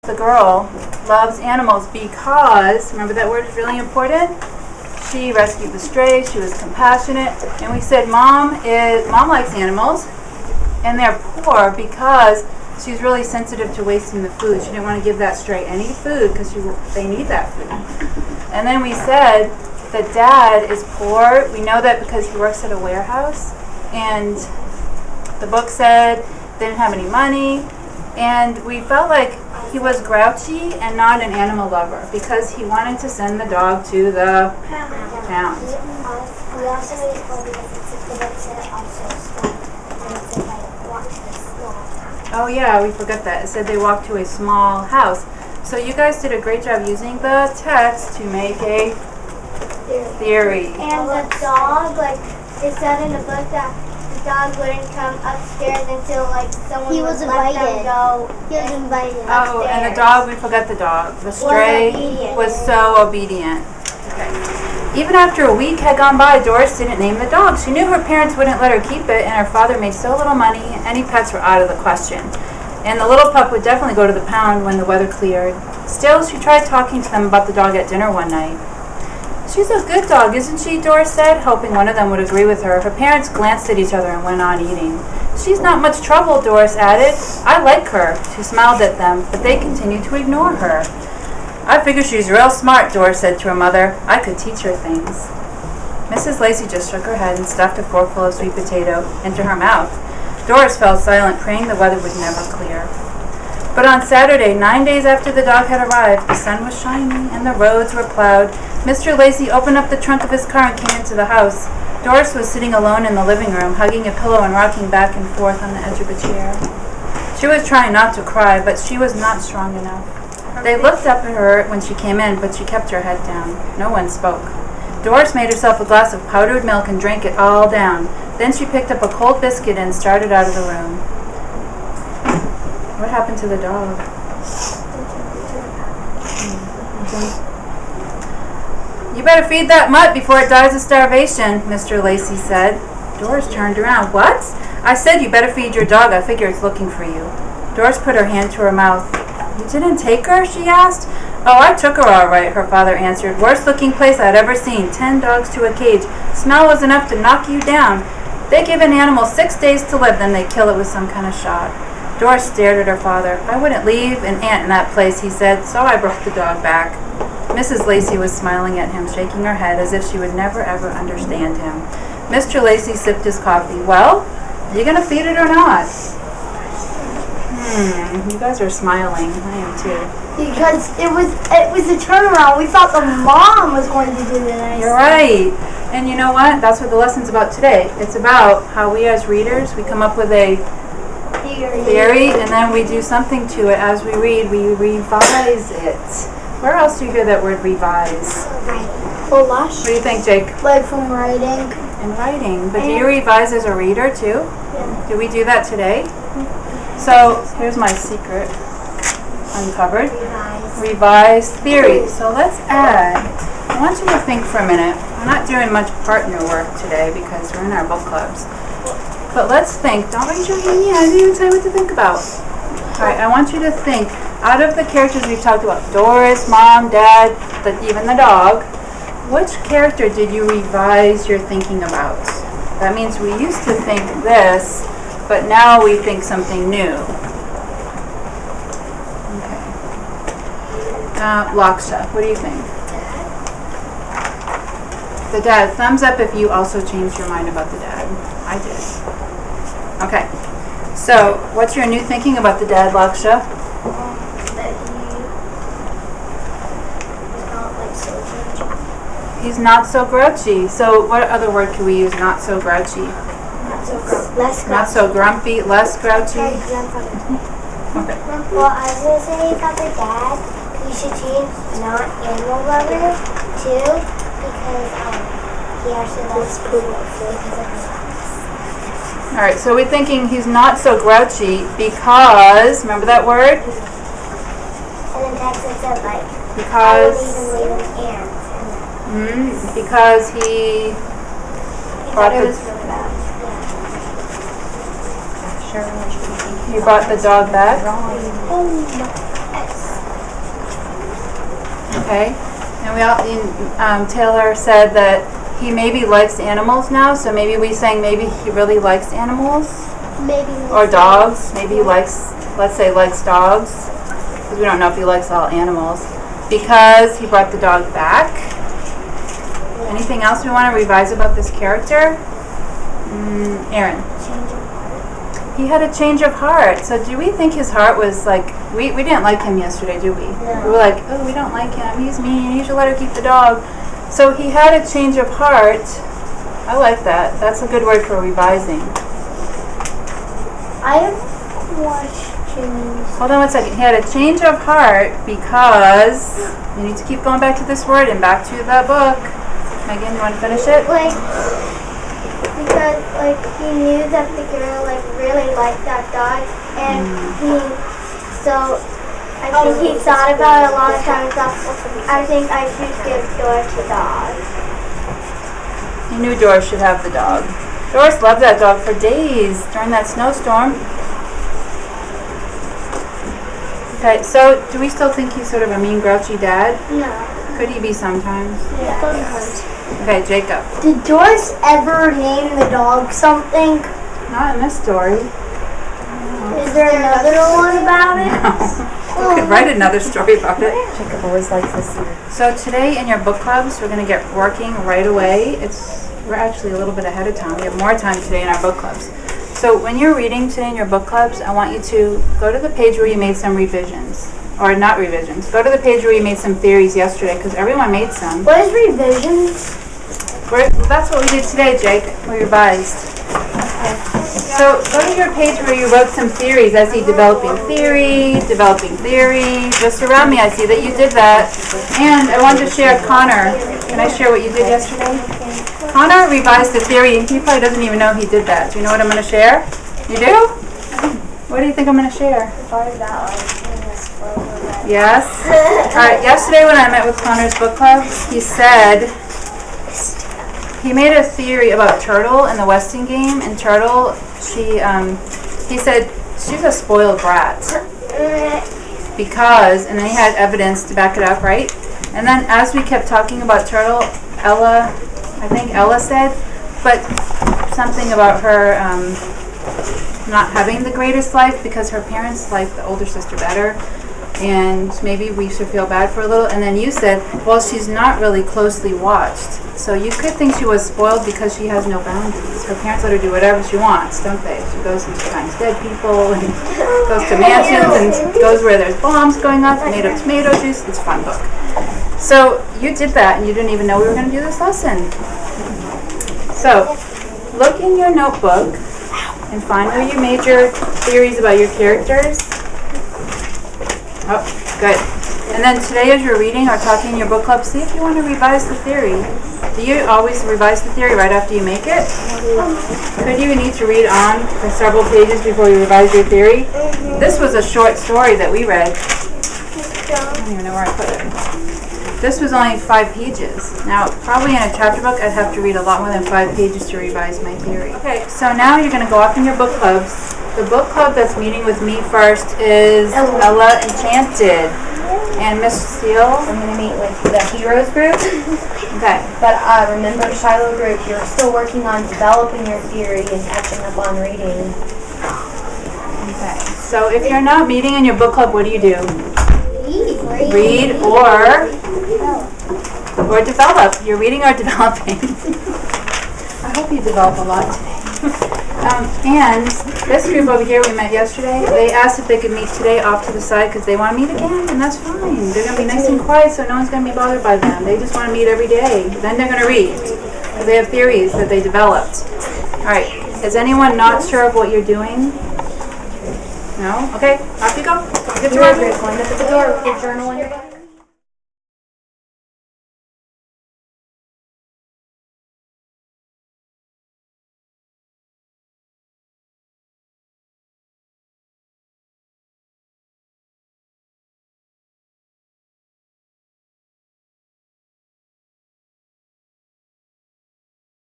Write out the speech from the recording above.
The girl loves animals because, remember that word is really important? She rescued the stray, she was compassionate, and we said mom likes animals, and they're poor because she's really sensitive to wasting the food. She didn't want to give that stray any food because they need that food. And then we said that dad is poor. We know that because he works at a warehouse, and the book said they didn't have any money, and we felt like he was grouchy and not an animal lover because he wanted to send the dog to the pound. We also made it because the book said it also small, and it said like walk to a small house. Oh yeah, we forgot that. It said they walked to a small house. So you guys did a great job using the text to make a theory. And the dog, like it said in the book that the dog wouldn't come upstairs until like someone let them go. He was invited upstairs. Oh, and the dog, we forgot the dog. The stray was so obedient. Okay. Even after a week had gone by, Doris didn't name the dog. She knew her parents wouldn't let her keep it, and her father made so little money, any pets were out of the question. And the little pup would definitely go to the pound when the weather cleared. Still, she tried talking to them about the dog at dinner one night. She's a good dog, isn't she? Doris said, hoping one of them would agree with her. Her parents glanced at each other and went on eating. She's not much trouble, Doris added. I like her. She smiled at them, but they continued to ignore her. I figure she's real smart, Doris said to her mother. I could teach her things. Mrs. Lacey just shook her head and stuffed a forkful of sweet potato into her mouth. Doris fell silent, praying the weather would never clear. But on Saturday, 9 days after the dog had arrived, the sun was shining and the roads were plowed. Mr. Lacey opened up the trunk of his car and came into the house. Doris was sitting alone in the living room, hugging a pillow and rocking back and forth on the edge of a chair. She was trying not to cry, but she was not strong enough. They looked up at her when she came in, but she kept her head down. No one spoke. Doris made herself a glass of powdered milk and drank it all down. Then she picked up a cold biscuit and started out of the room. What happened to the dog? You better feed that mutt before it dies of starvation, Mr. Lacey said. Doris turned around. What? I said you better feed your dog. I figure it's looking for you. Doris put her hand to her mouth. You didn't take her? She asked. Oh, I took her all right, her father answered. Worst looking place I'd ever seen. 10 dogs to a cage. Smell was enough to knock you down. They give an animal 6 days to live, then they kill it with some kind of shot. Doris stared at her father. I wouldn't leave an ant in that place, he said, so I brought the dog back. Mrs. Lacey was smiling at him, shaking her head as if she would never ever understand him. Mr. Lacey sipped his coffee. Well, are you going to feed it or not? You guys are smiling. I am too. Because it was a turnaround. We thought the mom was going to do this. You're right. And you know what? That's what the lesson's about today. It's about how we as readers, we come up with a theory and then we do something to it. As we read, we revise it. Where else do you hear that word revise? Well, Lush. What do you think, Jake? Like from writing. And writing. But do you revise as a reader too? Yeah. Do we do that today? So here's my secret uncovered. Revise theory. So let's add. I want you to think for a minute. We're not doing much partner work today because we're in our book clubs. But let's think. Don't raise your hand yet. I didn't even tell you what to think about. Alright, I want you to think. Out of the characters we've talked about, Doris, Mom, Dad, even the dog, which character did you revise your thinking about? That means we used to think this, but now we think something new. Okay. Laksha, what do you think? The dad. Thumbs up if you also changed your mind about the dad. I did. Okay. So, what's your new thinking about the dad, Laksha? That he's not like so grouchy. He's not so grouchy. So, what other word can we use? Not so grouchy. Not so grumpy. Less grumpy. Not so grumpy, less grouchy. Okay. Well, I was going to say about the dad, you should change not animal lover too, because he actually loves poodle because of his eyes. Alright, so we're thinking he's not so grouchy because, remember that word? And then text it said like, Because, I wouldn't even leave an ant. because he brought It the, was really bad. Yeah. he brought the dog back. Yes. Okay. And Taylor said that he maybe likes animals now, so maybe we saying maybe he really likes animals? Maybe. Or dogs. Maybe he likes, let's say, likes dogs. Because we don't know if he likes all animals. Because he brought the dog back. Anything else we want to revise about this character? Aaron. He had a change of heart. So do we think his heart was like, we didn't like him yesterday, do we? No. We were like, oh, we don't like him. He's mean. You should let her keep the dog. So he had a change of heart. I like that. That's a good word for revising. I have questions. Hold on one second. He had a change of heart because, you need to keep going back to this word and back to the book. Megan, you want to finish it? Because he knew that the girl really liked that dog, and I think he thought about it a lot of times. I think I should give Doris the dog. He knew Doris should have the dog. Doris loved that dog for days during that snowstorm. Okay, so do we still think he's sort of a mean, grouchy dad? No. Could he be sometimes? Yeah. Sometimes. Okay, Jacob. Did Doris ever name the dog something? Not in this story. Is there another one about it? No. We could write another story about it. Jacob always likes this here. So today in your book clubs, we're going to get working right away. We're actually a little bit ahead of time. We have more time today in our book clubs. So when you're reading today in your book clubs, I want you to go to the page where you made some revisions. Or not revisions. Go to the page where you made some theories yesterday, because everyone made some. What is revisions? That's what we did today, Jake. We revised. Okay. So go to your page where you wrote some theories. I see developing theory. Just around me, I see that you did that. And I wanted to share Connor. Can I share what you did yesterday? Connor revised the theory, and he probably doesn't even know he did that. Do you know what I'm going to share? You do? What do you think I'm going to share? Yes? Alright, yesterday when I met with Connor's book club, he said he made a theory about Turtle in the Weston game, and Turtle, he said she's a spoiled brat. Because, and then he had evidence to back it up, right? And then as we kept talking about Turtle, I think Ella said, but something about her not having the greatest life because her parents liked the older sister better, and maybe we should feel bad for a little. And then you said, well, she's not really closely watched. So you could think she was spoiled because she has no boundaries. Her parents let her do whatever she wants, don't they? She goes and she finds dead people and goes to mansions and goes where there's bombs going off, made up tomato juice. It's a fun book. So you did that and you didn't even know we were going to do this lesson. So look in your notebook and find where you made your theories about your characters. Oh, good. And then today as you're reading or talking in your book club, see if you want to revise the theory. Do you always revise the theory right after you make it? Could you need to read on for several pages before you revise your theory? This was a short story that we read. I don't even know where I put it. This was only 5 pages. Now, probably in a chapter book, I'd have to read a lot more than 5 pages to revise my theory. Okay, so now you're going to go off in your book clubs. The book club that's meeting with me first is Ella Enchanted. And Miss Steele? I'm going to meet with the Heroes group. Okay. But remember, Shiloh group, you're still working on developing your theory and catching up on reading. Okay. So if you're not meeting in your book club, what do you do? Read or develop. You're reading or developing. I hope you develop a lot today. And this group over here we met yesterday, they asked if they could meet today off to the side because they want to meet again, and that's fine. They're going to be nice and quiet so no one's going to be bothered by them. They just want to meet every day. Then they're going to read because they have theories that they developed. Alright, is anyone not sure of what you're doing? No? Okay, off you go. Good You're going up at the door with your journal and your book.